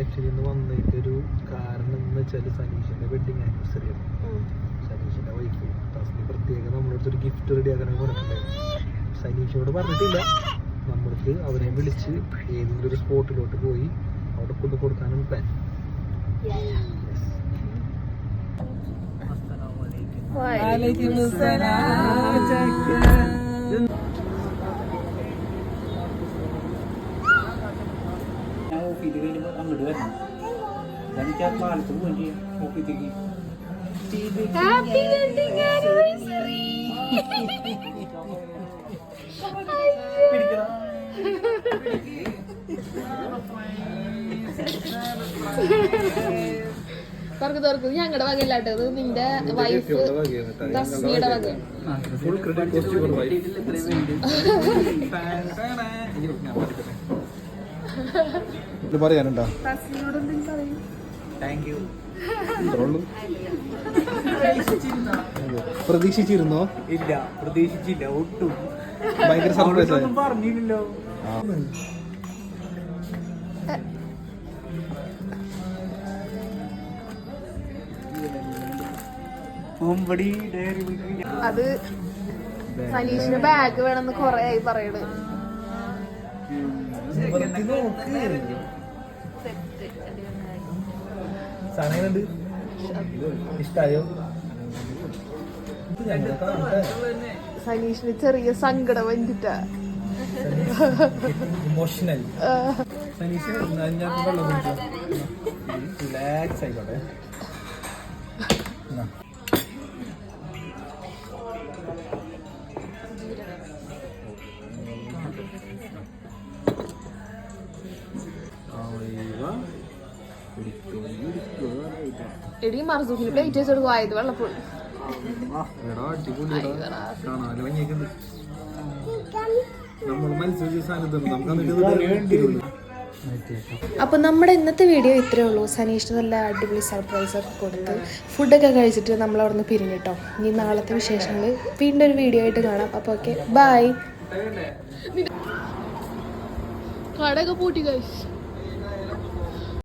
Actually ഇന്ന് വന്നിട്ട് ഒരു കാരണം എന്ന് വെച്ചാൽ സനീഷിന്റെ വെഡിങ് ആനിവേഴ്സറി ആണ്. സനീഷിന്റെ വൈഫ് തസ്നി പ്രത്യേകം നമ്മളടുത്തൊരു ഗിഫ്റ്റ് റെഡിയാക്കാൻ പറഞ്ഞിട്ടുണ്ടായിരുന്നു. സനീഷിനോട് പറഞ്ഞിട്ടില്ല, നമ്മൾക്ക് അവരെ വിളിച്ച് ഏതെങ്കിലും ഒരു സ്പോട്ടിലോട്ട് പോയി അവിടെ കൊണ്ടു കൊടുക്കാനും പ്ലാൻ. Happy wedding anniversary! തുറക്ക് ഞങ്ങളുടെ വകയല്ലാട്ടത്, നിന്റെ വൈഫ് തസ്മിയുടെ വക. പറയാനുണ്ടോ? പ്രതീക്ഷിച്ചിരുന്നോ? ഇല്ല, പ്രതീക്ഷിച്ചില്ല ഒട്ടും. ഭയങ്കര സർപ്രൈസ് ആയി. പറഞ്ഞില്ലല്ലോ. അത് സനീഷിന് ബാഗ് വേണമെന്ന് കൊറേ ആയി പറയണത്. ഇഷ്ടായോ? സനീഷിന് ചെറിയ സങ്കടം വന്നിട്ടാ. ഇമോഷണൽ. സനീഷ് റിലാക്സ് ആയിക്കോട്ടെ. എടി മർസൂഖിന് പ്ലേറ്റ് വെച്ചെടുക്കും ആയത് വെള്ളപ്പോൾ. അപ്പൊ നമ്മുടെ ഇന്നത്തെ വീഡിയോ ഇത്രയേ ഉള്ളൂ. സനീഷിന് നല്ല അടിപൊളി സർപ്രൈസ് ഒക്കെ കൊടുത്ത് ഫുഡൊക്കെ കഴിച്ചിട്ട് നമ്മൾ അവിടെ നിന്ന് പിരിഞ്ഞിട്ടോ. ഇനി നാളത്തെ വിശേഷങ്ങൾ വീണ്ടും ഒരു വീഡിയോ ആയിട്ട് കാണാം. അപ്പൊ ഓക്കെ, ബൈ. കടയൊക്കെ പൂട്ടി കഴിച്ചു.